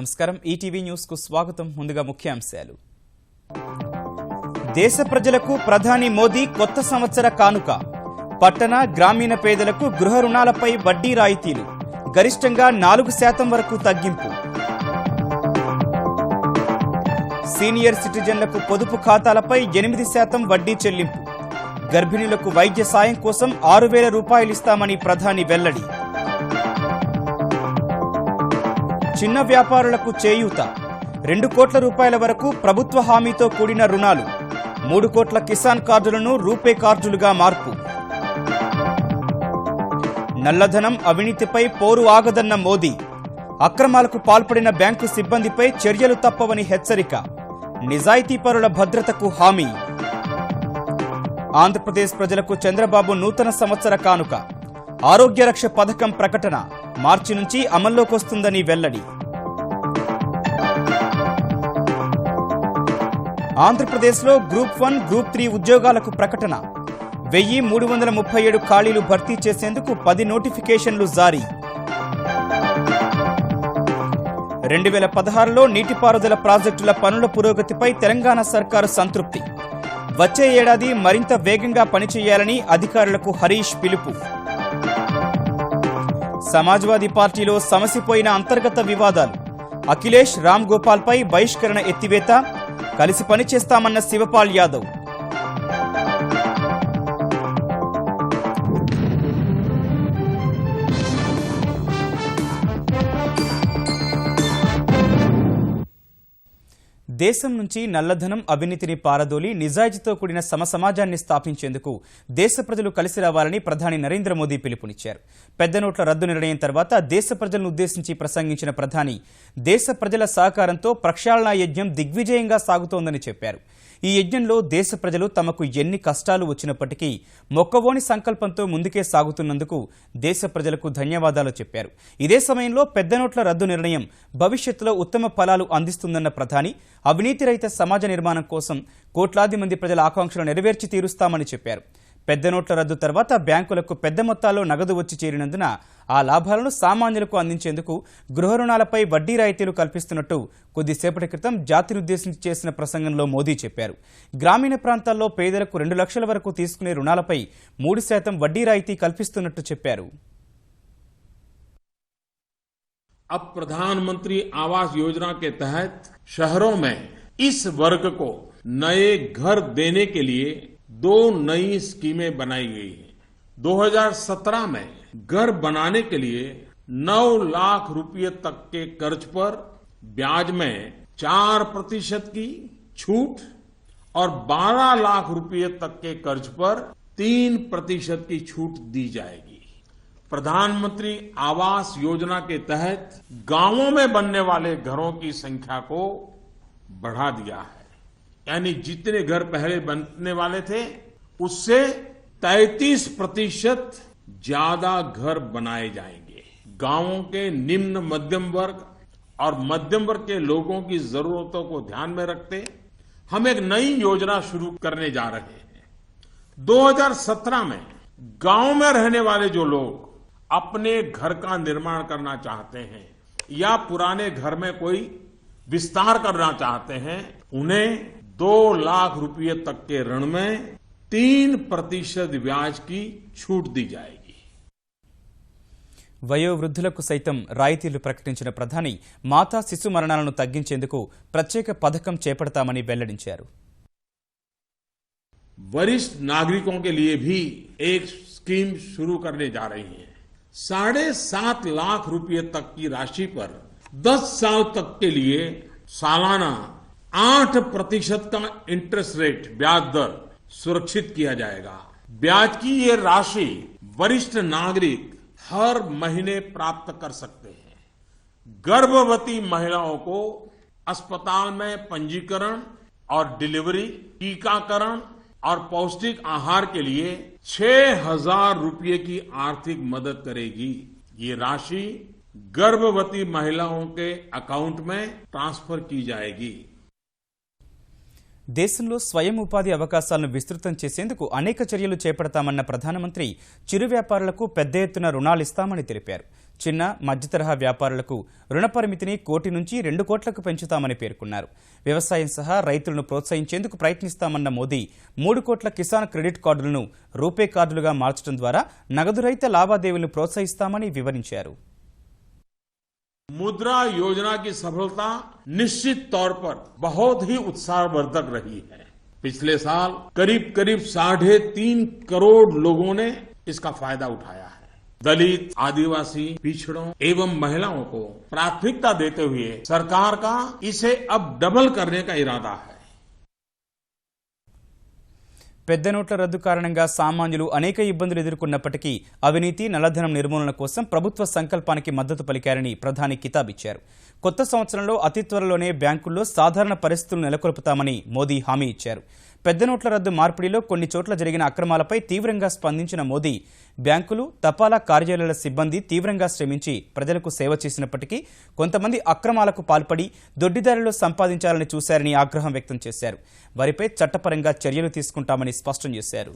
నమస్కారం ETV news కు స్వాగతం ముందుగా ముఖ్యాంశాలు దేశ ప్రజలకు ప్రధాని మోదీ కొత్త సంవత్సర కానుక పట్టణ గ్రామీణ పేదలకు గృహ రుణాలపై వడ్డీ రాయితీలు గరిష్టంగా 4% వరకు తగ్గింపు సీనియర్ సిటిజన్లకు పొదుపు ఖాతాలపై 8% వడ్డీ చెల్లింపు గర్భిణులకు వైద్య సాయం కోసం 6,000 రూపాయలు ఇస్తామని ప్రధాని వెల్లడి చిన్న వ్యాపారులకు చేయూత 2 కోట్ల రూపాయల వరకు ప్రభుత్వ హామీతో కూడిన రుణాలు 3 కోట్ల కిసాన్ కార్డులను రూపే కార్డులుగా మార్పు నల్లధనం అవినీతిపై పోరు ఆగదన్న మోదీ అక్రమాలకు పాల్పడిన బ్యాంకు సిబ్బందిపై చర్యలు తప్పవని హెచ్చరిక నిజాయితీపరుల భద్రతకు హామీ ఆంధ్రప్రదేశ్ ప్రజలకు చంద్రబాబు నూతన సంవత్సర కానుక ఆరోగ్య రక్ష పథకం ప్రకటన మార్చి నుంచి అమల్లోకొస్తుందని వెల్లడి ఆంధ్రప్రదేశ్లో గ్రూప్ 1, గ్రూప్ 3 ఉద్యోగాలకు ప్రకటన 1,337 ఖాళీలు భర్తీ చేసేందుకు 10 నోటిఫికేషన్లు జారీ 2016లో నీటిపారుదల ప్రాజెక్టుల పనుల పురోగతిపై తెలంగాణ సర్కారు సంతృప్తి వచ్చే ఏడాది మరింత వేగంగా పనిచేయాలని అధికారులకు హరీష్ పిలుపు సమాజ్వాదీ పార్టీలో సమసిపోయిన అంతర్గత వివాదాలు అఖిలేష్ రామ్ గోపాల్పై బహిష్కరణ ఎత్తివేత కలిసి పనిచేస్తామన్న శివపాల్ యాదవ్ దేశం నుంచి నల్లధనం అవినీతిని పారదోలి నిజాయితీతో కూడిన సమాజాన్ని స్థాపించేందుకు దేశ ప్రజలు కలిసి రావాలని ప్రధాని నరేంద్ర మోదీ పిలుపునిచ్చారు. పెద్ద నోట్ల రద్దు నిర్ణయం తర్వాత దేశ ప్రజలను ఉద్దేశించి ప్రసంగించిన ప్రధాని దేశ ప్రజల సహకారంతో ప్రక్షాళన యజ్ఞం దిగ్విజయంగా సాగుతోందని చెప్పారు. ఈ యజ్ఞంలో దేశ ప్రజలు తమకు ఎన్ని కష్టాలు వచ్చినప్పటికీ మొక్కవోని సంకల్పంతో ముందుకే సాగుతున్నందుకు దేశ ప్రజలకు ధన్యవాదాలు చెప్పారు. ఇదే సమయంలో పెద్ద నోట్ల రద్దు నిర్ణయం భవిష్యత్తులో ఉత్తమ ఫలాలు అందిస్తుందన్న ప్రధాని అవినీతి రహిత సమాజ నిర్మాణం కోసం కోట్లాది మంది ప్రజల ఆకాంక్షలు నెరవేర్చి తీరుస్తామని చెప్పారు. పెద్ద నోట్ల రద్దు తర్వాత బ్యాంకులకు పెద్ద మొత్తాల్లో నగదు వచ్చి చేరినందున ఆ లాభాలను సామాన్యులకు అందించేందుకు గృహ రుణాలపై వడ్డీ రాయితీలు కల్పిస్తున్నట్టు కొద్దిసేపటి క్రితం జాతినుద్దేశించి చేసిన ప్రసంగంలో మోదీ చెప్పారు. గ్రామీణ ప్రాంతాల్లో పేదలకు 2 లక్షల వరకు తీసుకునే రుణాలపై 3% వడ్డీ రాయితీ కల్పిస్తున్నట్టు చెప్పారు. अब प्रधानमंत्री आवास योजना के तहत शहरों में इस वर्ग को नए घर देने के लिए 2 नई स्कीमें बनाई गई हैं. 2017 में घर बनाने के लिए 9 लाख रुपए तक के कर्ज पर ब्याज में 4% की छूट और 12 लाख रुपए तक के कर्ज पर 3% की छूट दी जाएगी. प्रधानमंत्री आवास योजना के तहत गांवों में बनने वाले घरों की संख्या को बढ़ा दिया है. यानी जितने घर पहले बनने वाले थे उससे 33% ज्यादा घर बनाए जाएंगे. गांवों के निम्न मध्यम वर्ग और मध्यम वर्ग के लोगों की जरूरतों को ध्यान में रखते हम एक नई योजना शुरू करने जा रहे हैं. 2017 में गांव में रहने वाले जो लोग अपने घर का निर्माण करना चाहते हैं या पुराने घर में कोई विस्तार करना चाहते हैं उन्हें 2 लाख रुपए तक के ऋण में 3% ब्याज की छूट दी जाएगी. వయోవృద్ధులకు సైతం రాయితీలు ప్రకటించిన ప్రధాని మాతా శిశు మరణాలను తగ్గించేందుకు ప్రత్యేక పథకం చేపడతామని వెల్లడించారు. वरिष्ठ नागरिकों के लिए भी एक स्कीम शुरू करने जा रही है. 7.5 लाख रुपए तक की राशि पर 10 साल तक के लिए सालाना 8% का इंटरेस्ट रेट ब्याज दर सुरक्षित किया जाएगा. ब्याज की ये राशि वरिष्ठ नागरिक हर महीने प्राप्त कर सकते हैं. गर्भवती महिलाओं को अस्पताल में पंजीकरण और डिलीवरी, टीकाकरण और पौष्टिक आहार के लिए 6,000 रुपये की आर्थिक मदद करेगी. ये राशि गर्भवती महिलाओं के अकाउंट में ट्रांसफर की जाएगी. దేశంలో స్వయం ఉపాధి అవకాశాలను విస్తృతం చేసేందుకు అనేక చర్యలు చేపడతామన్న ప్రధానమంత్రి చిరు వ్యాపారులకు పెద్ద ఎత్తున రుణాలిస్తామని తెలిపారు. చిన్న మధ్యతరహా వ్యాపారులకు రుణ పరిమితిని 1 కోటి నుంచి 2 కోట్లకు పెంచుతామని పేర్కొన్నారు. వ్యవసాయం సహా రైతులను ప్రోత్సహించేందుకు ప్రయత్నిస్తామన్న మోదీ 3 కోట్ల కిసాన్ క్రెడిట్ కార్డులను రూపే కార్డులుగా మార్చడం ద్వారా నగదు రహిత లావాదేవీలను ప్రోత్సహిస్తామని विवరించారు. मुद्रा योजना की सफलता निश्चित तौर पर बहुत ही उत्साहवर्धक रही है। पिछले साल करीब 3.5 करोड़ लोगों ने इसका फायदा उठाया है। दलित, आदिवासी, पिछड़ों एवं महिलाओं को प्राथमिकता देते हुए सरकार का इसे अब डबल करने का इरादा है। పెద్ద నోట్ల రద్దు కారణంగా సామాన్యులు అనేక ఇబ్బందులు ఎదుర్కొన్నప్పటికీ అవినీతి నల్లధనం నిర్మూలన కోసం ప్రభుత్వ సంకల్పానికి మద్దతు పలికారని ప్రధాని కితాబిచ్చారు. కొత్త సంవత్సరంలో అతి త్వరలోనే బ్యాంకుల్లో సాధారణ పరిస్థితులు నెలకొల్పుతామని మోదీ హామీ ఇచ్చారు. పెద్ద నోట్ల రద్దు మార్పిడిలో కొన్ని చోట్ల జరిగిన అక్రమాలపై తీవ్రంగా స్పందించిన మోదీ బ్యాంకులు, తపాలా కార్యాలయాల సిబ్బంది తీవ్రంగా శ్రమించి ప్రజలకు సేవ చేసినప్పటికీ కొంతమంది అక్రమాలకు పాల్పడి దొడ్డిదారిలో సంపాదించాలని చూశారని ఆగ్రహం వ్యక్తం చేశారు. వారిపై చట్టపరంగా చర్యలు తీసుకుంటామని స్పష్టం చేశారు.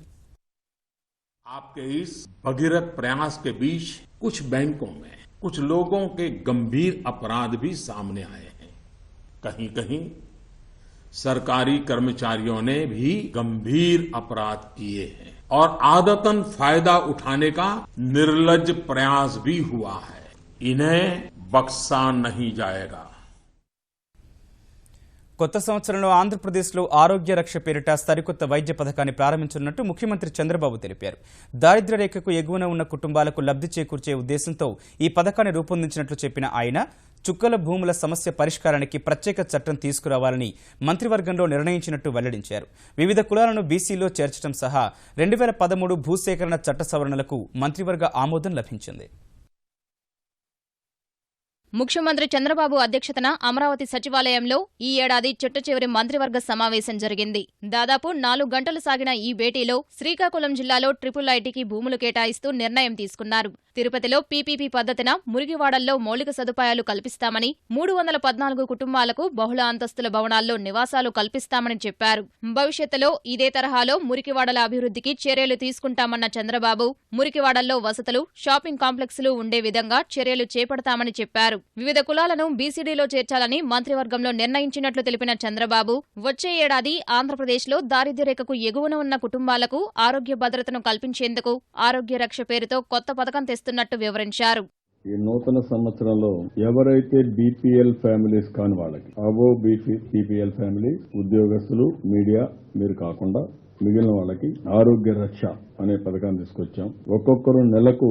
आपके इस भगीरथ प्रयास के बीच कुछ बैंकों में कुछ लोगों के गंभीर अपराध भी सामने आए हैं। कहीं कहीं सरकारी कर्मचारियों ने भी गंभीर अपराध किए हैं और आदतन फायदा उठाने का निर्लज्ज प्रयास भी हुआ है। इन्हें बख्शा नहीं जाएगा। కొత్త సంవత్సరంలో ఆంధ్రప్రదేశ్లో ఆరోగ్య రక్ష పేరిట సరికొత్త వైద్య పథకాన్ని ప్రారంభించనున్నట్టు ముఖ్యమంత్రి చంద్రబాబు తెలిపారు. దారిద్ర్య రేఖకు ఎగువన ఉన్న కుటుంబాలకు లబ్ధి చేకూర్చే ఉద్దేశంతో ఈ పథకాన్ని రూపొందించినట్లు చెప్పిన ఆయన చుక్కల భూముల సమస్య పరిష్కారానికి ప్రత్యేక చట్టం తీసుకురావాలని మంత్రివర్గంలో నిర్ణయించినట్టు వెల్లడించారు. వివిధ కులాలను బీసీలో చేర్చడం సహా 2013 భూసేకరణ చట్ట సవరణలకు మంత్రివర్గ ఆమోదం లభించింది. ముఖ్యమంత్రి చంద్రబాబు అధ్యక్షతన అమరావతి సచివాలయంలో ఈ ఏడాది చిట్ట చివరి మంత్రివర్గ సమావేశం జరిగింది. దాదాపు 4 గంటలు సాగిన ఈ భేటీలో శ్రీకాకుళం జిల్లాలో IIITకి భూములు కేటాయిస్తూ నిర్ణయం తీసుకున్నారు. తిరుపతిలో పీపీపీ పద్ధతిన మురికివాడల్లో మౌలిక సదుపాయాలు కల్పిస్తామని, 314 కుటుంబాలకు బహుళ అంతస్తుల భవనాల్లో నివాసాలు కల్పిస్తామని చెప్పారు. భవిష్యత్తులో ఇదే తరహాలో మురికివాడల అభివృద్ధికి చర్యలు తీసుకుంటామన్న చంద్రబాబు మురికివాడల్లో వసతులు, షాపింగ్ కాంప్లెక్స్లు ఉండే విధంగా చర్యలు చేపడతామని చెప్పారు. వివిధ కులాలను బీసీడీలో చేర్చాలని మంత్రివర్గంలో నిర్ణయించినట్లు తెలిపిన చంద్రబాబు వచ్చే ఏడాది ఆంధ్రప్రదేశ్లో దారిద్ర్య రేఖకు ఎగువన ఉన్న కుటుంబాలకు ఆరోగ్య భద్రతను కల్పించేందుకు ఆరోగ్య రక్ష పేరుతో కొత్త పథకం తెస్తున్నట్టు వివరించారు. ఈ నూతన సంవత్సరంలో ఎవరైతే బీపీఎల్ ఫ్యామిలీస్ కాని వాళ్ళకి అబో బీపీఎల్ ఫ్యామిలీస్, ఉద్యోగస్తులు, మీడియా మీరు కాకుండా మిగిలిన వాళ్ళకి ఆరోగ్య రక్ష అనే పథకాన్ని తీసుకొచ్చాం. ఒక్కొక్కరు నెలకు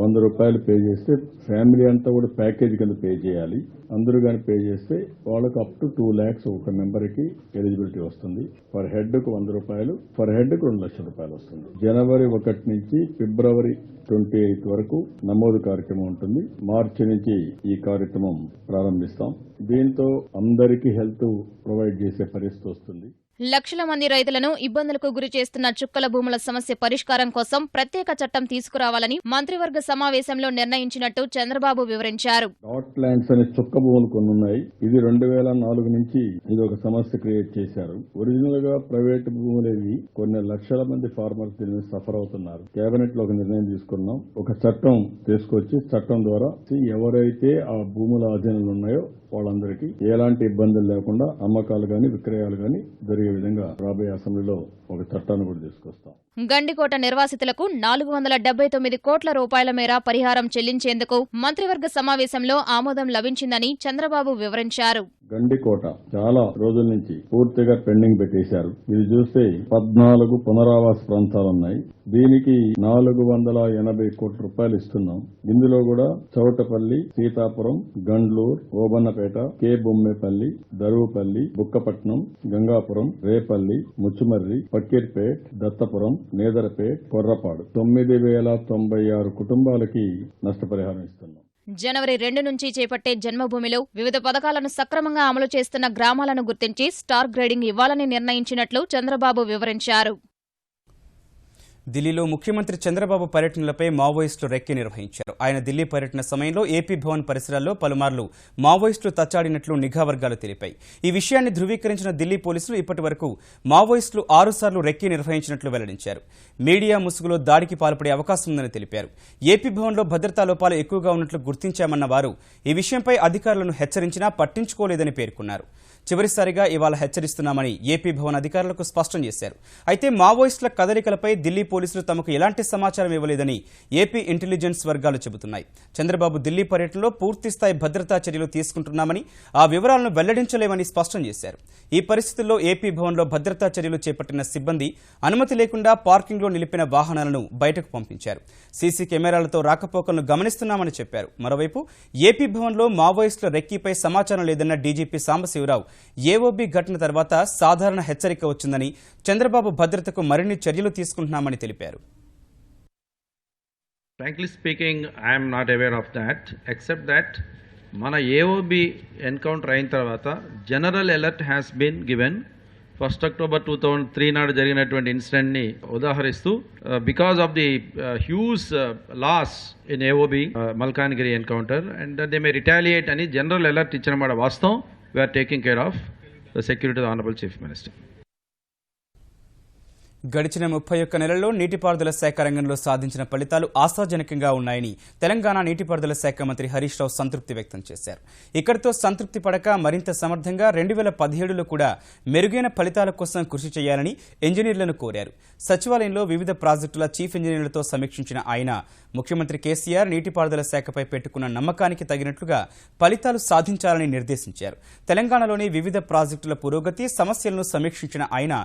100 రూపాయలు పే చేస్తే ఫ్యామిలీ అంతా కూడా ప్యాకేజ్ కింద పే చేయాలి. అందరూ కానీ పే చేస్తే వాళ్ళకు అప్ టు 2 lakhs ఒక మెంబర్కి ఎలిజిబిలిటీ వస్తుంది. పర్ హెడ్ కు 100 రూపాయలు, పర్ హెడ్ కు 2 లక్షల రూపాయలు వస్తుంది. జనవరి 1 నుంచి ఫిబ్రవరి 28 వరకు నమోదు కార్యక్రమం ఉంటుంది. మార్చి నుంచి ఈ కార్యక్రమం ప్రారంభిస్తాం. దీంతో అందరికీ హెల్త్ ప్రొవైడ్ చేసే పరిస్థితి వస్తుంది. లక్షల మంది రైతులను ఇబ్బందులకు గురి చేస్తున్న చుక్కల భూముల సమస్య పరిష్కారం కోసం ప్రత్యేక చట్టం తీసుకురావాలని మంత్రివర్గ సమావేశంలో నిర్ణయించినట్టు చంద్రబాబు వివరించారు. డాట్ ల్యాండ్స్ అనే చుక్క భూములు కొన్ని ఉన్నాయి. ఇది 2004 నుంచి ఇది ఒక సమస్య క్రియేట్ చేశారు. ఒరిజినల్ గా ప్రైవేట్ భూములేవి కొన్ని లక్షల మంది ఫార్మర్స్ దీని మీద సఫర్ అవుతున్నారు. కేబినెట్ లో ఒక నిర్ణయం తీసుకున్నాం. ఒక చట్టం తీసుకొచ్చి చట్టం ద్వారా ఎవరైతే ఆ భూముల ఆధీనంలో ఉన్నాయో వాళ్ళందరికీ ఎలాంటి ఇబ్బందులు లేకుండా అమ్మకాలు గాని విక్రయాలు గాని జరిగే విధంగా రాబోయే అసెంబ్లీలో ఒక చట్టాన్ని కూడా తీసుకొస్తాం. గండికోట నిర్వాసితులకు 479 కోట్ల రూపాయల మేర పరిహారం చెల్లించేందుకు మంత్రివర్గ సమావేశంలో ఆమోదం లభించిందని చంద్రబాబు వివరించారు. గండికోట చాలా రోజుల నుంచి పూర్తిగా పెండింగ్ పెట్టేశారు. ఇది చూస్తే 14 పునరావాస ప్రాంతాలున్నాయి. దీనికి 480 కోట్ల రూపాయలు ఇస్తున్నాం. ఇందులో కూడా చౌటపల్లి, సీతాపురం, గండ్లూరు, ఓబన్నపేట, కే బొమ్మేపల్లి, దరువుపల్లి, బుక్కపట్నం, గంగాపురం, రేపల్లి, ముచ్చుమర్రి, పక్కీర్పేట్, దత్తపురం, నేదరపేట్, కొర్రపాడు 9,096 కుటుంబాలకి నష్టపరిహారం ఇస్తున్నాం. జనవరి 2 నుంచి చేపట్టే జన్మభూమిలో వివిధ పథకాలను సక్రమంగా అమలు చేస్తున్న గ్రామాలను గుర్తించి స్టార్ గ్రేడింగ్ ఇవ్వాలని నిర్ణయించినట్లు చంద్రబాబు వివరించారు. ఢిల్లీలో ముఖ్యమంత్రి చంద్రబాబు పర్యటనలపై మావోయిస్టులు రెక్కి నిర్వహించారు. ఆయన ఢిల్లీ పర్యటన సమయంలో ఏపీ భవన్ పరిసరాల్లో పలుమార్లు మావోయిస్టులు తచ్చాడినట్లు నిఘా వర్గాలు తెలిపాయి. ఈ విషయాన్ని ధృవీకరించిన ఢిల్లీ పోలీసులు ఇప్పటి వరకు మావోయిస్టులు 6 సార్లు రెక్కి నిర్వహించినట్లు వెల్లడించారు. మీడియా ముసుగులో దాడికి పాల్పడే అవకాశం ఉందని తెలిపారు. ఏపీ భవన్లో భద్రతా లోపాలు ఎక్కువగా ఉన్నట్లు గుర్తించామన్న వారు ఈ విషయంపై అధికారులను హెచ్చరించినా పట్టించుకోలేదని పేర్కొన్నారు. చివరిసారిగా ఇవాళ హెచ్చరిస్తున్నామని ఏపీ భవన్ అధికారులకు స్పష్టం చేశారు. అయితే మావోయిస్టుల కదలికలపై ఢిల్లీ పోలీసులు తమకు ఎలాంటి సమాచారం ఇవ్వలేదని ఏపీ ఇంటెలిజెన్స్ వర్గాలు చెబుతున్నాయి. చంద్రబాబు ఢిల్లీ పర్యటనలో పూర్తిస్థాయి భద్రతా చర్యలు తీసుకుంటున్నామని, ఆ వివరాలను వెల్లడించలేమని స్పష్టం చేశారు. ఈ పరిస్థితుల్లో ఏపీ భవన్లో భద్రతా చర్యలు చేపట్టిన సిబ్బంది అనుమతి లేకుండా పార్కింగ్లో నిలిపిన వాహనాలను బయటకు పంపించారు. సీసీ కెమెరాలతో రాకపోకలను గమనిస్తున్నామని చెప్పారు. మరోవైపు ఏపీ భవన్లో మావోయిస్టుల రెక్కీపై సమాచారం లేదన్న డీజీపీ సాంబశివరావు ఏఓబీ ఘటన తర్వాత సాధారణ హెచ్చరిక వచ్చిందని, చంద్రబాబు భద్రతకు మరిన్ని చర్యలు తీసుకుంటున్నామని తెలిపారు. Frankly speaking, I am not aware of that, except that మన ఏఓబి ఎన్కౌంటర్ అయిన తర్వాత general alert has been given. 1 October 2003 నాడు జరిగినటువంటి ఇన్సిడెంట్ని ఉదాహరిస్తూ because of the huge loss in AOB Malkangiri encounter and they may retaliate అని జనరల్ అలర్ట్ ఇచ్చిన మాట వాస్తవం. We are taking care of the security of the Honorable Chief Minister. గడిచిన 31 నెలల్లో నీటిపారుదల శాఖ రంగంలో సాధించిన ఫలితాలు ఆశాజనకంగా ఉన్నాయని తెలంగాణ నీటిపారుదల శాఖ మంత్రి హరీష్ రావు సంతృప్తి వ్యక్తం చేశారు. ఇక్కడితో సంతృప్తి పడక మరింత సమర్థంగా 2017లో కూడా మెరుగైన ఫలితాల కోసం కృషి చేయాలని ఇంజనీర్లను కోరారు. సచివాలయంలో వివిధ ప్రాజెక్టుల చీఫ్ ఇంజనీర్లతో సమీక్షించిన ఆయన ముఖ్యమంత్రి కేసీఆర్ నీటిపారుదల శాఖపై పెట్టుకున్న నమ్మకానికి తగినట్లుగా ఫలితాలు సాధించాలని నిర్దేశించారు. తెలంగాణలోని వివిధ ప్రాజెక్టుల పురోగతి, సమస్యలను సమీక్షించిన ఆయన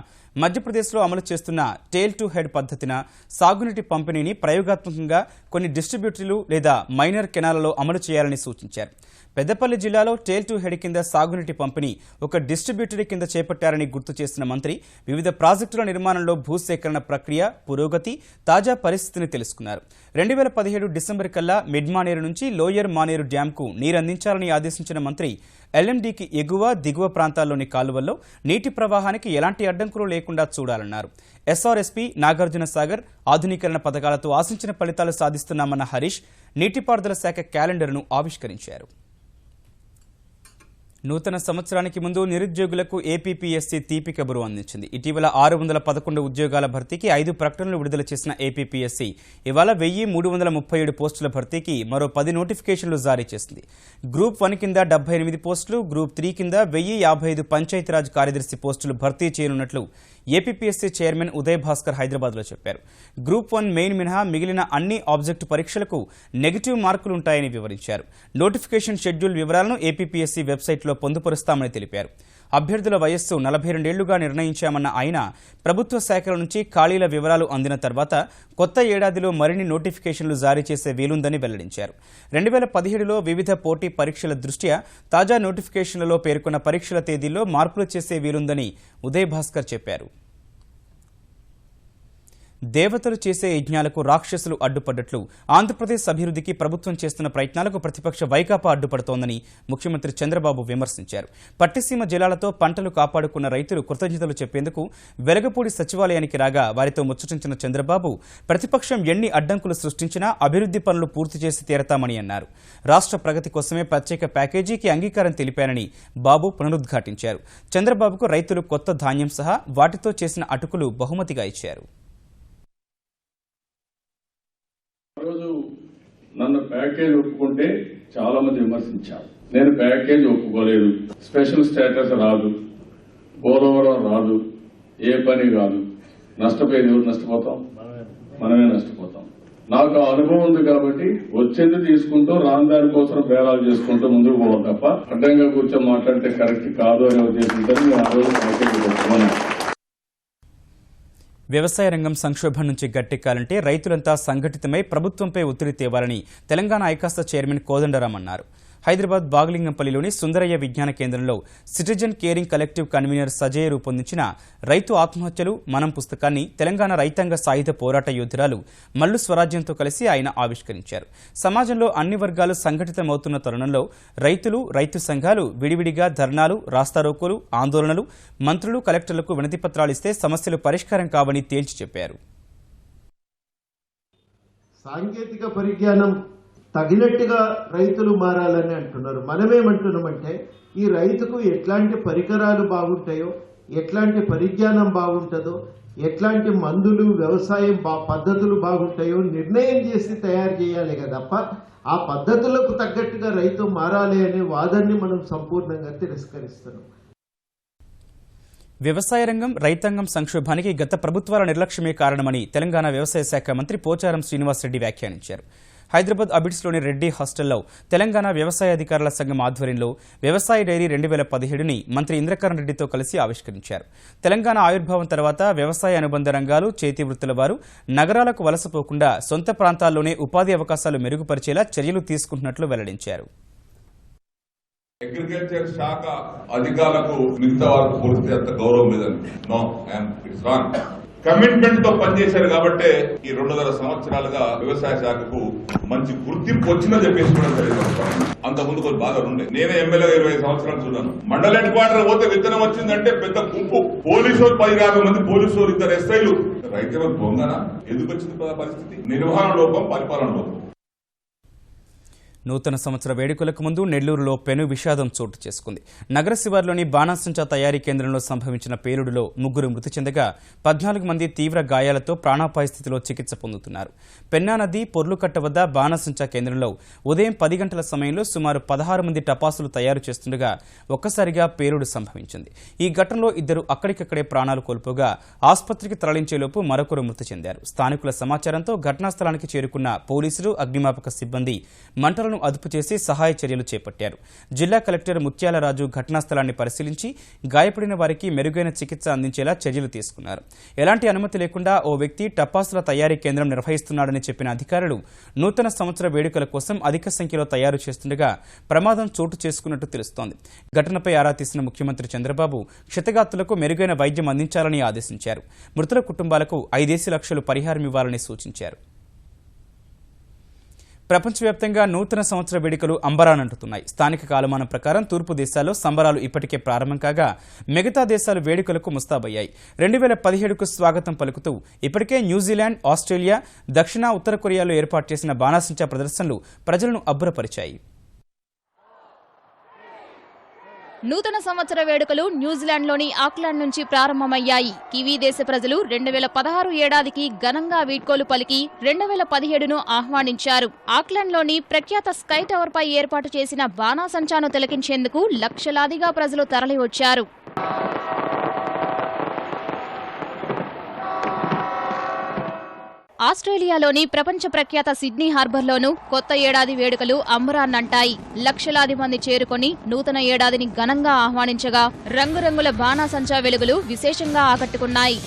మధ్యప్రదేశ్లో అమలు చేస్తున్న టేల్ టు హెడ్ పద్ధతిన సాగునీటి పంపిణీని ప్రయోగాత్మకంగా కొన్ని డిస్ట్రిబ్యూటరీలు లేదా మైనర్ కెనాలలో అమలు చేయాలని సూచించారు. పెద్దపల్లి జిల్లాలో టేల్ టు హెడ్ కింద సాగునీటి పంపిణీ ఒక డిస్ట్రిబ్యూటరీ కింద చేపట్టారని గుర్తు చేసిన మంత్రి వివిధ ప్రాజెక్టుల నిర్మాణంలో భూసేకరణ ప్రక్రియ, పురోగతి, తాజా పరిస్థితిని తెలుసుకున్నారు. 2017 డిసెంబర్ కల్లా మిడ్ మానేరు నుంచి లోయర్ మానేరు డ్యాంకు నీరందించాలని ఆదేశించిన మంత్రి ఎల్ఎండీకి ఎగువ, దిగువ ప్రాంతాల్లోని కాలువల్లో నీటి ప్రవాహానికి ఎలాంటి అడ్డంకులు లేకుండా చూడాలన్నారు. ఎస్ఆర్ఎస్పీ, నాగార్జున సాగర్ ఆధునీకరణ పథకాలతో ఆశించిన ఫలితాలు సాధిస్తున్నామన్న హరీష్ నీటిపారుదల శాఖ క్యాలెండర్ను ఆవిష్కరించారు. నూతన సంవత్సరానికి ముందు నిరుద్యోగులకు ఏపీపీఎస్సీ తీపి కబురు అందించింది. ఇటీవల 611 ఉద్యోగాల భర్తీకి 5 ప్రకటనలు విడుదల చేసిన ఏపీపీఎస్సీ ఇవాళ 1337 పోస్టుల భర్తీకి మరో 10 నోటిఫికేషన్లు జారీ చేసింది. గ్రూప్ 1 కింద 78 పోస్టులు, గ్రూప్ 3 కింద 1055 పంచాయతీరాజ్ కార్యదర్శి పోస్టులు భర్తీ చేయనున్నట్లు ఏపీపీఎస్సీ చైర్మన్ ఉదయ్ భాస్కర్ హైదరాబాద్లో చెప్పారు. గ్రూప్ 1 మెయిన్ మినహా మిగిలిన అన్ని ఆబ్జెక్టు పరీక్షలకు నెగిటివ్ మార్కులుంటాయని వివరించారు. నోటిఫికేషన్ షెడ్యూల్ వివరాలను ఏపీపీఎస్సీ వెబ్సైట్లో పొందుపరుస్తామని తెలిపారు. అభ్యర్థుల వయస్సు 42 ఏళ్లుగా నిర్ణయించామన్న ఆయన ప్రభుత్వ శాఖల నుంచి ఖాళీల వివరాలు అందిన తర్వాత కొత్త ఏడాదిలో మరిన్ని నోటిఫికేషన్లు జారీ చేసే వీలుందని వెల్లడించారు. 2017లో వివిధ పోటీ పరీక్షల దృష్ట్యా తాజా నోటిఫికేషన్లలో పేర్కొన్న పరీక్షల తేదీల్లో మార్పులు చేసే వీలుందని ఉదయ్ భాస్కర్ చెప్పారు. దేవతలు చేసే యజ్ఞాలకు రాక్షసులు అడ్డుపడ్డట్లు ఆంధ్రప్రదేశ్ అభివృద్ధికి ప్రభుత్వం చేస్తున్న ప్రయత్నాలకు ప్రతిపక్ష వైకాపా అడ్డుపడుతోందని ముఖ్యమంత్రి చంద్రబాబు విమర్శించారు. పట్టిసీమ జలాలతో పంటలు కాపాడుకున్న రైతులు కృతజ్ఞతలు చెప్పేందుకు వెలగపూడి సచివాలయానికి రాగా వారితో ముచ్చటించిన చంద్రబాబు ప్రతిపక్షం ఎన్ని అడ్డంకులు సృష్టించినా అభివృద్ధి పనులు పూర్తి చేసి తీరతామని అన్నారు. రాష్ట్ర ప్రగతి కోసమే ప్రత్యేక ప్యాకేజీకి అంగీకారం తెలిపారని బాబు పునరుద్ఘాటించారు. చంద్రబాబుకు రైతులు కొత్త ధాన్యం సహా వాటితో చేసిన అటుకులు బహుమతిగా ఇచ్చారు. రోజు నన్ను ప్యాకేజ్ ఒప్పుకుంటే చాలా మంది విమర్శించారు. నేను ప్యాకేజ్ ఒప్పుకోలేదు, స్పెషల్ స్టేటస్ రాదు, పోలవరం రాదు, ఏ పని కాదు. నష్టపోయేది ఎవరు నష్టపోతాం? మనమే నష్టపోతాం. నాకు ఆ అనుభవం ఉంది కాబట్టి వచ్చింది తీసుకుంటూ రాని దానికోసం బేరాలు చేసుకుంటూ ముందుకు పోవాలి తప్ప అడ్డంగా కూర్చొని మాట్లాడితే కరెక్ట్ కాదు అనే ఉద్దేశంతో నేను ఆ రోజు ప్యాకేజ్ ఒప్పుకున్నాను. వ్యవసాయ రంగం సంక్షోభం నుంచి గట్టెక్కాలంటే రైతులంతా సంఘటితమై ప్రభుత్వంపై ఒత్తిడి తేవాలని తెలంగాణ ఐకాస చైర్మన్ కోదండరాం అన్నారు. హైదరాబాద్ బాగలింగంపల్లిలోని సుందరయ్య విజ్ఞాన కేంద్రంలో citizen caring collective convener Sajay రూపొందించిన రైతు ఆత్మహత్యలు మనం పుస్తకాన్ని తెలంగాణ రైతాంగ సాయుధ పోరాట యోధురాలు మల్లు స్వరాజ్యంతో కలిసి ఆయన ఆవిష్కరించారు. సమాజంలో అన్ని వర్గాలు సంఘటితమవుతున్న తరుణంలో రైతులు, రైతు సంఘాలు విడివిడిగా ధర్నాలు, రాస్తారోకోలు, ఆందోళనలు, మంత్రులు, కలెక్టర్లకు వినతిపత్రాలు ఇస్తే సమస్యలు పరిష్కారం కావని తేల్చి చెప్పారు. సాంకేతిక పరిజ్ఞానం తగినట్టుగా రైతులు మారాలని అంటున్నారు. మనమేమంటున్నామంటే ఈ రైతుకు ఎట్లాంటి పరికరాలు బాగుంటాయో, ఎట్లాంటి పరిజ్ఞానం బాగుంటుందో, ఎట్లాంటి మందులు వ్యవసాయం పద్ధతులు బాగుంటాయో నిర్ణయం చేసి తయారు చేయాలి కదా తప్ప ఆ పద్ధతులకు తగ్గట్టుగా రైతు మారాలి అనే వాదాన్ని మనం సంపూర్ణంగా తిరస్కరిస్తున్నాం. వ్యవసాయ రంగం, రైతాంగం సంక్షోభానికి గత ప్రభుత్వాల నిర్లక్ష్యమే కారణమని తెలంగాణ వ్యవసాయ శాఖ మంత్రి పోచారం శ్రీనివాసరెడ్డి వ్యాఖ్యానించారు. హైదరాబాద్ అబిడ్స్లోని రెడ్డి హాస్టల్లో తెలంగాణ వ్యవసాయ అధికారుల సంఘం ఆధ్వర్యంలో వ్యవసాయ డైరీ 2017ని మంత్రి ఇంద్రకరణ్ రెడ్డితో కలిసి ఆవిష్కరించారు. తెలంగాణ ఆవిర్భావం తర్వాత వ్యవసాయ అనుబంధ రంగాలు, చేతి వృత్తుల వారు నగరాలకు వలసపోకుండా సొంత ప్రాంతాల్లోనే ఉపాధి అవకాశాలు మెరుగుపరిచేలా చర్యలు తీసుకుంటున్నట్లు వెల్లడించారు. అగ్రికల్చర్ శాఖ అధికారులకు మిగతా వారికి పూర్తి అంత గౌరవం లేదండి. No, it's wrong. కమిట్మెంట్ తో పనిచేశారు కాబట్టి ఈ 2.5 సంవత్సరాలుగా వ్యవసాయ శాఖకు మంచి గుర్తింపు వచ్చిందని చెప్పేసి కూడా తెలియదు. అంత ముందు కొంచెం బాగా ఉండే. నేనే ఎమ్మెల్యేగా 25 సంవత్సరాలు చూడాను. మండల హెడ్ క్వార్టర్ పోతే విత్తనం వచ్చిందంటే పెద్ద గుంపు పోలీసు 10-50 మంది పోలీసు 2 ఎస్ఐలు. రైతు దొంగనా? ఎందుకు వచ్చింది పరిస్థితి? నిర్వహణ లోపం, పరిపాలన లోపం. నూతన సంవత్సర వేడుకలకు ముందు నెల్లూరులో పెను విషాదం చోటు చేసుకుంది. నగర శివార్లోని బాణాసంచా తయారీ కేంద్రంలో సంభవించిన పేలుడులో 3 మృతి చెందగా 14 మంది తీవ్ర గాయాలతో ప్రాణాపాయ స్థితిలో చికిత్స పొందుతున్నారు. పెన్నా నది పొర్లుకట్ట వద్ద బాణాసంచా కేంద్రంలో ఉదయం 10 గంటల సమయంలో సుమారు 16 మంది టపాసులు తయారు చేస్తుండగా ఒక్కసారిగా పేలుడు సంభవించింది. ఈ ఘటనలో 2 అక్కడికక్కడే ప్రాణాలు కోల్పోగా ఆసుపత్రికి తరలించేలోపు మరొకరు మృతి చెందారు. స్థానికుల సమాచారంతో ఘటనా స్థలానికి చేరుకున్న పోలీసులు, అగ్నిమాపక సిబ్బంది మంటలను అదుపు చేసి సహాయ చర్యలు చేపట్టారు. జిల్లా కలెక్టర్ ముత్యాలరాజు ఘటనా స్థలాన్ని పరిశీలించి గాయపడిన వారికి మెరుగైన చికిత్స అందించేలా చర్యలు తీసుకున్నారు. ఎలాంటి అనుమతి లేకుండా ఓ వ్యక్తి టపాసుల తయారీ కేంద్రం నిర్వహిస్తున్నాడని చెప్పిన అధికారులు నూతన సంవత్సర వేడుకల కోసం అధిక సంఖ్యలో తయారు చేస్తుండగా ప్రమాదం చోటు చేసుకున్నట్టు తెలుస్తోంది. ఘటనపై ఆరా తీసిన ముఖ్యమంత్రి చంద్రబాబు క్షతగాత్రులకు మెరుగైన వైద్యం అందించాలని ఆదేశించారు. మృతుల కుటుంబాలకు 5 లక్షలు పరిహారం ఇవ్వాలని సూచించారు. ప్రపంచవ్యాప్తంగా నూతన సంవత్సర వేడుకలు అంబరానంటుతున్నాయి. స్థానిక కాలమానం ప్రకారం తూర్పు దేశాల్లో సంబరాలు ఇప్పటికే ప్రారంభం కాగా మిగతా దేశాలు వేడుకలకు ముస్తాబయ్యాయి. 2017కు స్వాగతం పలుకుతూ ఇప్పటికే న్యూజిలాండ్, ఆస్ట్రేలియా, దక్షిణ, ఉత్తర కొరియాలో ఏర్పాటు చేసిన బాణాసంచా ప్రదర్శనలు ప్రజలను అబ్బురపరిచాయి. నూతన సంవత్సర వేడుకలు న్యూజిలాండ్లోని ఆక్లాండ్ నుంచి ప్రారంభమయ్యాయి. కివీ దేశ ప్రజలు 2016 ఏడాదికి ఘనంగా వీడ్కోలు పలికి 2017ను ఆహ్వానించారు. ఆక్లాండ్లోని ప్రఖ్యాత స్కై టవర్ పై ఏర్పాటు చేసిన బాణాసంచాను తిలకించేందుకు లక్షలాదిగా ప్రజలు తరలివచ్చారు. ఆస్ట్రేలియాలోని ప్రపంచ ప్రఖ్యాత సిడ్నీ హార్బర్లోనూ కొత్త ఏడాది వేడుకలు అంబరాన్నంటాయి. లక్షలాది మంది చేరుకొని నూతన ఏడాదిని ఘనంగా ఆహ్వానించగా రంగురంగుల బాణాసంచా వెలుగులు విశేషంగా ఆకట్టుకున్నాయి.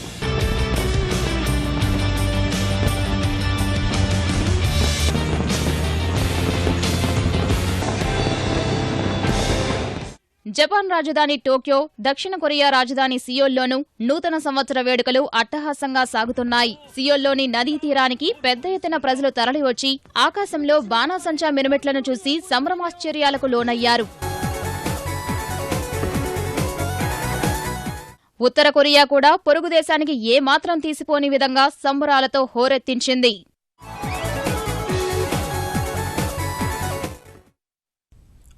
జపాన్ రాజధాని టోక్యో, దక్షిణ కొరియా రాజధాని సియోల్లోనూ నూతన సంవత్సర వేడుకలు అట్టహాసంగా సాగుతున్నాయి. సియోల్లోని నదీ తీరానికి పెద్ద ఎత్తున ప్రజలు తరలివచ్చి ఆకాశంలో బాణాసంచా మిరుమిట్లను చూసి సంభ్రమాశ్చర్యాలకు లోనయ్యారు. ఉత్తర కొరియా కూడా పొరుగు దేశానికి ఏమాత్రం తీసిపోని విధంగా సంబరాలతో హోరెత్తించింది.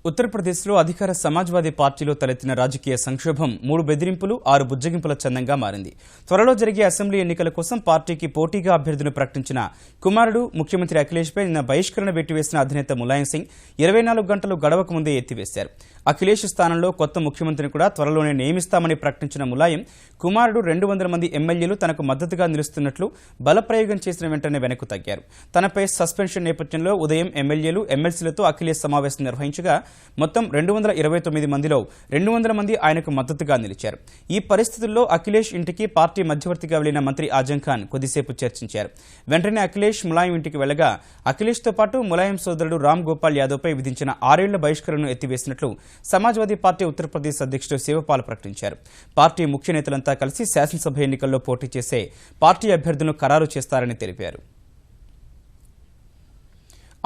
ఉత్తరప్రదేశ్లో అధికార సమాజ్వాదీ పార్టీలో తలెత్తిన రాజకీయ సంక్షోభం 3 బెదిరింపులు, 6 బుజ్జగింపుల చందంగా మారింది. త్వరలో జరిగే అసెంబ్లీ ఎన్నికల కోసం పార్టీకి పోటీగా అభ్యర్థిని ప్రకటించిన కుమారుడు ముఖ్యమంత్రి అఖిలేష్పై నిన్న బహిష్కరణ పెట్టివేసిన అధినేత ములాయం సింగ్ 24 గంటలు గడవక ముందే ఎత్తివేశారు. అఖిలేష్ స్థానంలో కొత్త ముఖ్యమంత్రిని కూడా త్వరలోనే నియమిస్తామని ప్రకటించిన ములాయం కుమారుడు 200 మంది ఎమ్మెల్యేలు తనకు మద్దతుగా నిలుస్తున్నట్లు బలప్రయోగం చేసిన వెంటనే వెనక్కు తగ్గారు. తనపై సస్పెన్షన్ నేపథ్యంలో ఉదయం ఎమ్మెల్యేలు, ఎమ్మెల్సీలతో అఖిలేష్ సమావేశం నిర్వహించగా మొత్తం 229 మందిలో 200 మంది ఆయనకు మద్దతుగా నిలిచారు. ఈ పరిస్థితుల్లో అఖిలేష్ ఇంటికి పార్టీ మధ్యవర్తిగా వెళ్లిన మంత్రి ఆజం ఖాన్ కొద్దిసేపు చర్చించారు. వెంటనే అఖిలేష్ ములాయం ఇంటికి వెళ్లగా అఖిలేష్తో పాటు ములాయం సోదరుడు రామ్ గోపాల్ యాదవ్పై విధించిన 6 ఏళ్ల బహిష్కరణను ఎత్తివేసినట్లు సమాజ్వాదీ పార్టీ ఉత్తరప్రదేశ్ అధ్యక్షుడు శివపాల్ ప్రకటించారు. పార్టీ ముఖ్య నేతలంతా కలిసి శాసనసభ ఎన్నికల్లో పోటీ చేసే పార్టీ అభ్యర్థులను ఖరారు చేస్తారని తెలిపారు.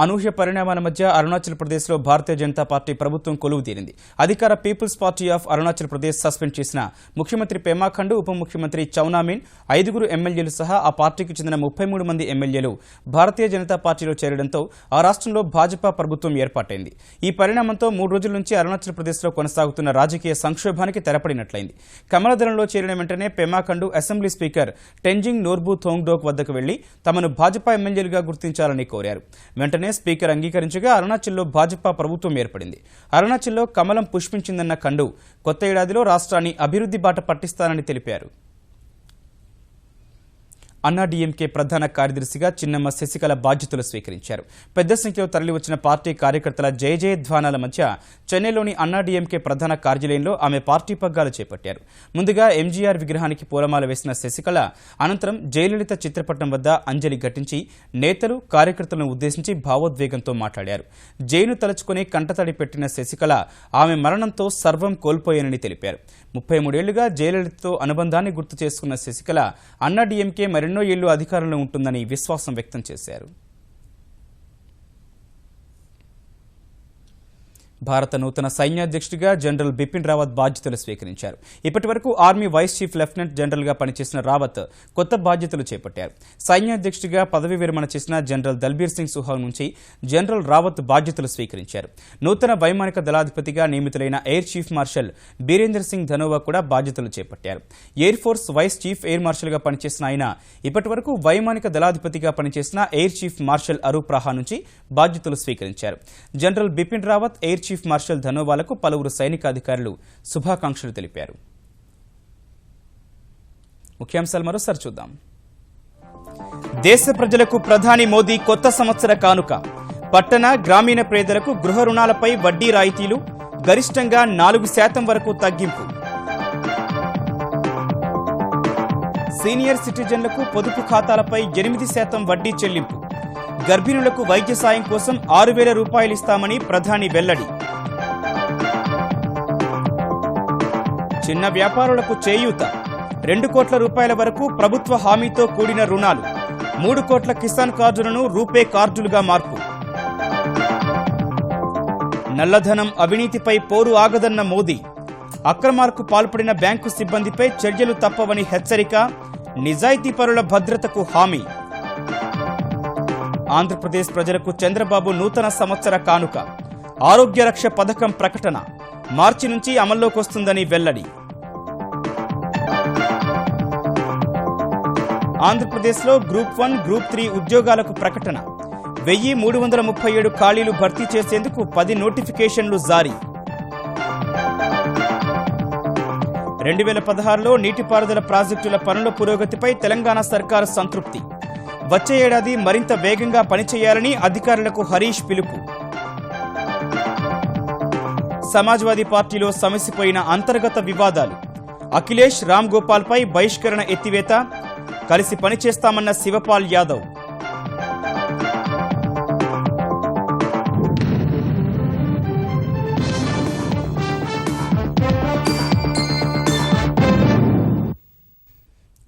అనూహ్య పరిణామాల మధ్య అరుణాచల్ ప్రదేశ్లో భారతీయ జనతా పార్టీ ప్రభుత్వం కొలువు తీరింది. అధికార People's Party of Arunachal Pradesh suspend చేసిన ముఖ్యమంత్రి పెమా ఖండు, ఉప ముఖ్యమంత్రి చౌనా మీన్, 5 ఎమ్మెల్యేలు సహా ఆ పార్టీకి చెందిన 33 మంది ఎమ్మెల్యేలు భారతీయ జనతా పార్టీలో చేరడంతో ఆ రాష్ట్రంలో భాజపా ప్రభుత్వం ఏర్పాటైంది. ఈ పరిణామంతో 3 రోజుల నుంచి అరుణాచల్ ప్రదేశ్లో కొనసాగుతున్న రాజకీయ సంక్షోభానికి తెరపడినట్లయింది. కమలదళంలో చేరిన వెంటనే పెమా ఖండు అసెంబ్లీ స్పీకర్ టెంజింగ్ నోర్బు థోంగ్డోక్ వద్దకు వెళ్లి తమను భాజపా ఎమ్మెల్యేలుగా గుర్తించాలని కోరారు. వెంటనే స్పీకర్ అంగీకరించగా అరుణాచల్లో భాజపా ప్రభుత్వం ఏర్పడింది. అరుణాచల్లో కమలం పుష్పించిందన్న ఖండు కొత్త ఏడాదిలో రాష్ట్రాన్ని అభివృద్ధి బాట పట్టిస్తానని తెలిపారు. అన్నాడీఎంకే ప్రధాన కార్యదర్శిగా చిన్నమ్మ శశికళ బాధ్యతలు స్వీకరించారు. పెద్ద సంఖ్యలో తరలివచ్చిన పార్టీ కార్యకర్తల జయజయధ్వానాల మధ్య చెన్నైలోని అన్నాడీఎంకే ప్రధాన కార్యాలయంలో ఆమె పార్టీ పగ్గాలు చేపట్టారు. ముందుగా ఎంజీఆర్ విగ్రహానికి పూలమాల వేసిన శశికళ అనంతరం జయలలిత చిత్రపటం వద్ద అంజలి ఘటించి నేతలు కార్యకర్తలను ఉద్దేశించి భావోద్వేగంతో మాట్లాడారు. జైలు తలుచుకుని కంటతడి పెట్టిన శశికళ ఆమె మరణంతో సర్వం కోల్పోయానని తెలిపారు. 33 ఏళ్లుగా జయలలితతో అనుబంధాన్ని గుర్తు చేసుకున్న శశికళ అన్నాడీఎంకే మరెన్నో ఏళ్లు అధికారంలో ఉంటుందని విశ్వాసం వ్యక్తం చేశారు. భారత నూతన సైన్యాధ్యక్షుడిగా జనరల్ బిపిన్ రావత్ బాధ్యతలు స్వీకరించారు. ఇప్పటి వరకు ఆర్మీ వైస్ చీఫ్ లెఫ్టినెంట్ జనరల్గా పనిచేసిన రావత్ కొత్త బాధ్యతలు చేపట్టారు. సైన్యాధ్యక్షుడిగా పదవి విరమణ చేసిన జనరల్ దల్బీర్ సింగ్ సుహాగ్ నుంచి జనరల్ రావత్ బాధ్యతలు స్వీకరించారు. నూతన వైమానిక దళాధిపతిగా నియమితులైన air chief marshal Birender Singh Dhanoa కూడా బాధ్యతలు చేపట్టారు. Air force vice chief air మార్షల్గా పనిచేసిన ఆయన ఇప్పటి వరకు వైమానిక దళాధిపతిగా పనిచేసిన air chief marshal Arup Raha నుంచి బాధ్యతలు స్వీకరించారు. General Bipin Rawat, air chief marshal ధనోవాలకు పలువురు సైనికాధికారులు శుభాకాంక్షలు తెలిపారు. ముఖ్యాంశాలు మరోసారి చూద్దాం. దేశ ప్రజలకు ప్రధాని మోదీ కొత్త సంవత్సర కానుక. పట్టణ, గ్రామీణ పేదలకు గృహ రుణాలపై వడ్డీ రాయితీలు గరిష్టంగా 4% వరకు తగ్గింపు. సీనియర్ సిటిజన్లకు పొదుపు ఖాతాలపై 8% వడ్డీ చెల్లింపు. గర్భిణులకు వైద్య సాయం కోసం 6,000 రూపాయలు ఇస్తామని ప్రధాని వెల్లడి. చిన్న వ్యాపారులకు చేయూత. 2 కోట్ల రూపాయల వరకు ప్రభుత్వ హామీతో కూడిన రుణాలు. 3 కోట్ల కిసాన్ కార్డులను రూపే కార్డులుగా మార్పు. నల్లధనం, అవినీతిపై పోరు ఆగదన్న మోదీ. అక్రమాలకు పాల్పడిన బ్యాంకు సిబ్బందిపై చర్యలు తప్పవని హెచ్చరిక. నిజాయితీపరుల భద్రతకు హామీ. ఆంధ్రప్రదేశ్ ప్రజలకు చంద్రబాబు నూతన సంవత్సర కానుక. ఆరోగ్య రక్ష పథకం ప్రకటన మార్చి నుంచి అమల్లోకి వస్తుందని వెల్లడి. ఆంధ్రప్రదేశ్లో గ్రూప్ 1, గ్రూప్ 3 ఉద్యోగాలకు ప్రకటన. 1337 ఖాళీలు భర్తీ చేసేందుకు 10 నోటిఫికేషన్లు జారీ. 2016లో నీటిపారుదల ప్రాజెక్టుల పనుల పురోగతిపై తెలంగాణ సర్కారు సంతృప్తి. వచ్చే ఏడాది మరింత వేగంగా పనిచేయాలని అధికారులకు హరీష్ పిలుపు. సమాజ్వాదీ పార్టీలో సమసిపోయిన అంతర్గత వివాదాలు. అఖిలేష్, రామ్ గోపాల్పై బహిష్కరణ ఎత్తివేత. కలిసి పనిచేస్తామన్న శివపాల్ యాదవ్.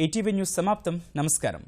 ఈటీవీ న్యూస్ సమాప్తం. నమస్కారం.